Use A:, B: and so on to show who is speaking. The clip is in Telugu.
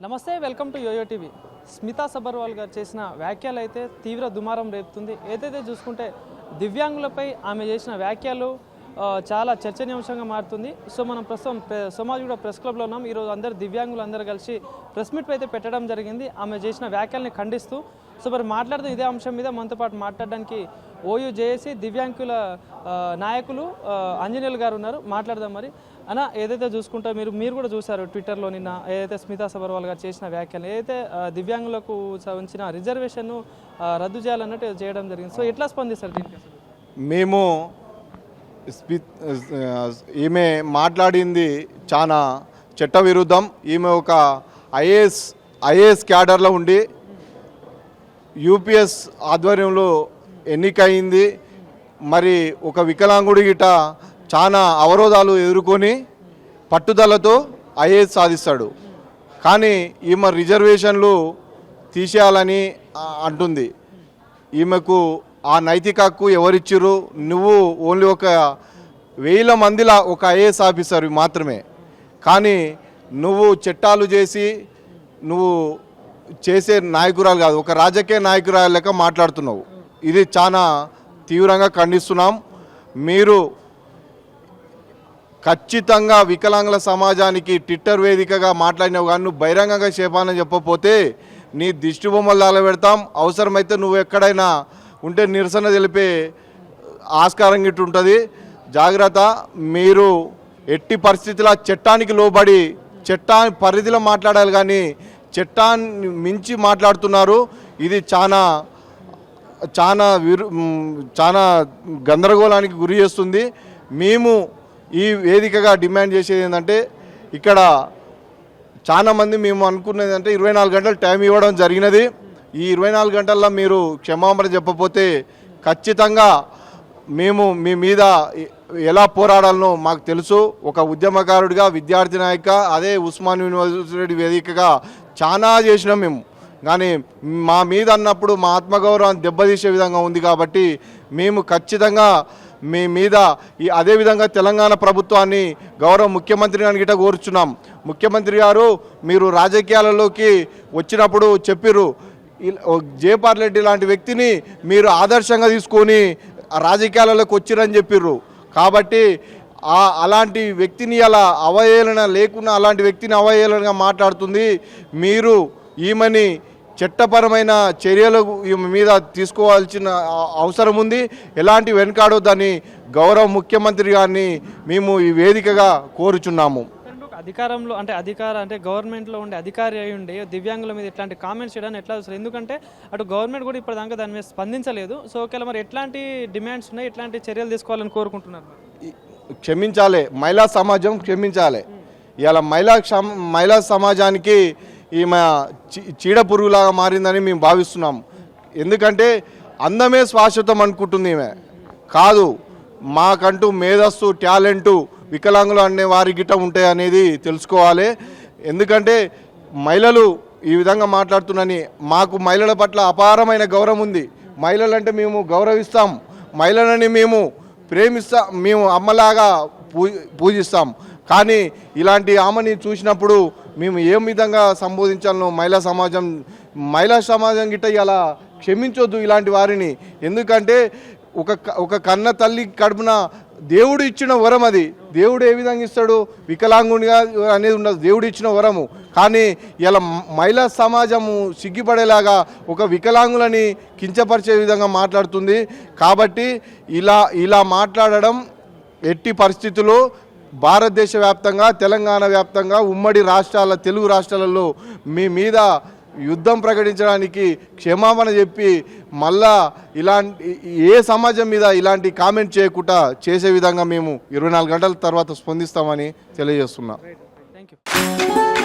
A: నమస్తే, welcome to YOYO TV. Smita Sabharwal garu చేసిన వ్యాఖ్యలు అయితే తీవ్ర దుమారం రేపుతుంది. ఏదైతే చూసుకుంటే దివ్యాంగులపై ఆమె చేసిన వ్యాఖ్యలు చాలా చర్చనీయాంశంగా మారుతుంది. సో మనం ప్రస్తుతం సోమాజిగూడ ప్రెస్ క్లబ్లో ఉన్నాం. ఈరోజు అందరు దివ్యాంగులు అందరూ కలిసి ప్రెస్ మీట్ అయితే పెట్టడం జరిగింది ఆమె చేసిన వ్యాఖ్యల్ని ఖండిస్తూ. సో మరి మాట్లాడుతూ ఇదే అంశం మీద మనతో పాటు మాట్లాడడానికి ఓయూ జేఏసీ దివ్యాంగుల నాయకులు ఆంజనేయులు గారు ఉన్నారు. మాట్లాడదాం. మరి అన్న, ఏదైతే చూసుకుంటే మీరు కూడా చూశారు ట్విట్టర్లో నిన్న ఏదైతే స్మితా సబర్వాల్ గారు చేసిన వ్యాఖ్యలు, ఏదైతే దివ్యాంగులకు సంబంధించిన రిజర్వేషన్ను రద్దు చేయాలన్నట్టు చేయడం జరిగింది. సో ఎట్లా స్పందిస్తారు దీనికి?
B: మేము ఈమె మాట్లాడింది చాలా చట్టవిరుద్ధం. ఈమె ఒక ఐఏఎస్ క్యాడర్లో ఉండి యూపీఎస్ ఆధ్వర్యంలో ఎన్నికయింది. మరి ఒక వికలాంగుడి గిట చాలా అవరోధాలు ఎదుర్కొని పట్టుదలతో ఐఏఎస్ సాధిస్తాడు. కానీ ఈమె రిజర్వేషన్లు తీసేయాలని అంటుంది. ఈమెకు ఆ నైతిక హక్కు ఎవరిచ్చిర్రు? నువ్వు ఓన్లీ ఒక 1000 మందిలా ఒక ఐఏఎస్ ఆఫీసర్ మాత్రమే. కానీ నువ్వు చట్టాలు చేసి నువ్వు చేసే నాయకురాలు కాదు, ఒక రాజకీయ నాయకురాలు లెక్క మాట్లాడుతున్నావు. ఇది చాలా తీవ్రంగా ఖండిస్తున్నాం. మీరు ఖచ్చితంగా వికలాంగుల సమాజానికి ట్విట్టర్ వేదికగా మాట్లాడినవు కానీ నువ్వు బహిరంగంగా చెప్పాలని చెప్పకపోతే నీ దిష్టి బొమ్మలు తగలబెడతాం. అవసరమైతే నువ్వు ఎక్కడైనా ఉంటే నిరసన తెలిపే ఆస్కారం గిట్టు ఉంటుంది. జాగ్రత్త. మీరు ఎట్టి పరిస్థితుల్లో చట్టానికి లోబడి చట్టాన్ని పరిధిలో మాట్లాడాలి, కానీ చట్టాన్ని మించి మాట్లాడుతున్నారు. ఇది చాలా గందరగోళానికి గురి చేస్తుంది. మేము ఈ వేదికగా డిమాండ్ చేసేది ఏంటంటే, ఇక్కడ చాలామంది మేము అనుకున్నది అంటే 24 గంటలు టైం ఇవ్వడం జరిగినది. ఈ 24 గంటల్లో మీరు క్షమాపణ చెప్పకపోతే ఖచ్చితంగా మేము మీ మీద ఎలా పోరాడాలనో మాకు తెలుసు. ఒక ఉద్యమకారుడిగా, విద్యార్థి నాయక, అదే ఉస్మాన్ యూనివర్సిటీ వేదికగా చాలా చేసినాం మేము. కానీ మా మీద అన్నప్పుడు మా ఆత్మగౌరవాన్ని దెబ్బతీసే విధంగా ఉంది. కాబట్టి మేము ఖచ్చితంగా మీ మీద అదేవిధంగా తెలంగాణ ప్రభుత్వాన్ని గౌరవ ముఖ్యమంత్రి గారిని గిట్ట కోరుచున్నాం. ముఖ్యమంత్రి గారు మీరు రాజకీయాలలోకి వచ్చినప్పుడు చెప్పిర్రు, జయపాల్ రెడ్డి లాంటి వ్యక్తిని మీరు ఆదర్శంగా తీసుకొని రాజకీయాలలోకి వచ్చిరని చెప్పిర్రు. కాబట్టి అలాంటి వ్యక్తిని అలా అవహేళన లేకుండా అలాంటి వ్యక్తిని అవహేళనగా మాట్లాడుతుంది. మీరు ఈమెని చట్టపరమైన చర్యలు ఈమె మీద తీసుకోవాల్సిన అవసరం ఉంది. ఎలాంటి వెనకాడొద్దని గౌరవ ముఖ్యమంత్రి గారిని మేము ఈ వేదికగా కోరుచున్నాము.
A: అధికారంలో అంటే గవర్నమెంట్లో ఉండే అధికారి అయి ఉండి దివ్యాంగుల మీద ఇట్లాంటి కామెంట్స్ చేయడానికి ఎట్లా చూస్తారు? ఎందుకంటే అటు గవర్నమెంట్ కూడా ఇప్పటిదాకా దాని మీద స్పందించలేదు. సో ఒకవేళ మరి ఎట్లాంటి డిమాండ్స్ ఉన్నాయి, ఎట్లాంటి చర్యలు తీసుకోవాలని కోరుకుంటున్నారు?
B: క్షమించాలి, మహిళా సమాజం క్షమించాలి. ఇలా మహిళా సమాజానికి ఈమె చీడపురుగులాగా మారిందని మేము భావిస్తున్నాం. ఎందుకంటే అందమే శాశ్వతం అనుకుంటుంది ఈమె. కాదు, మాకంటూ మేధస్సు, టాలెంటు వికలాంగులు అనే వారి గిట్ట ఉంటాయి అనేది తెలుసుకోవాలి. ఎందుకంటే మహిళలు ఈ విధంగా మాట్లాడుతున్నారని మాకు మహిళల పట్ల అపారమైన గౌరవం ఉంది. మహిళలంటే మేము గౌరవిస్తాం, మహిళలని మేము ప్రేమిస్తాం, మేము అమ్మలాగా పూజిస్తాం. కానీ ఇలాంటి ఆమెని చూసినప్పుడు మేము ఏ విధంగా సంబోధించాలనో మహిళా సమాజం గిట్ట ఇలా క్షమించొద్దు ఇలాంటి వారిని. ఎందుకంటే ఒక కన్న తల్లి కడుపున దేవుడు ఇచ్చిన వరం అది. దేవుడు ఏ విధంగా ఇస్తాడు? వికలాంగునిగా అనేది ఉండదు, దేవుడు ఇచ్చిన వరము. కానీ ఇలా మహిళా సమాజము సిగ్గుపడేలాగా ఒక వికలాంగులని కించపరిచే విధంగా మాట్లాడుతుంది. కాబట్టి ఇలా మాట్లాడడం ఎట్టి పరిస్థితుల్లో భారతదేశ వ్యాప్తంగా, తెలంగాణ వ్యాప్తంగా, ఉమ్మడి రాష్ట్రాల తెలుగు రాష్ట్రాలలో మీ మీద యుద్ధం ప్రకటించడానికి క్షమాపణ చెప్పి మళ్ళా ఇలాంటి ఏ సమాజం మీద ఇలాంటి కామెంట్ చేయకుండా చేసే విధంగా మేము 24 గంటల తర్వాత స్పందిస్తామని తెలియజేస్తున్నాం.
A: Thank you.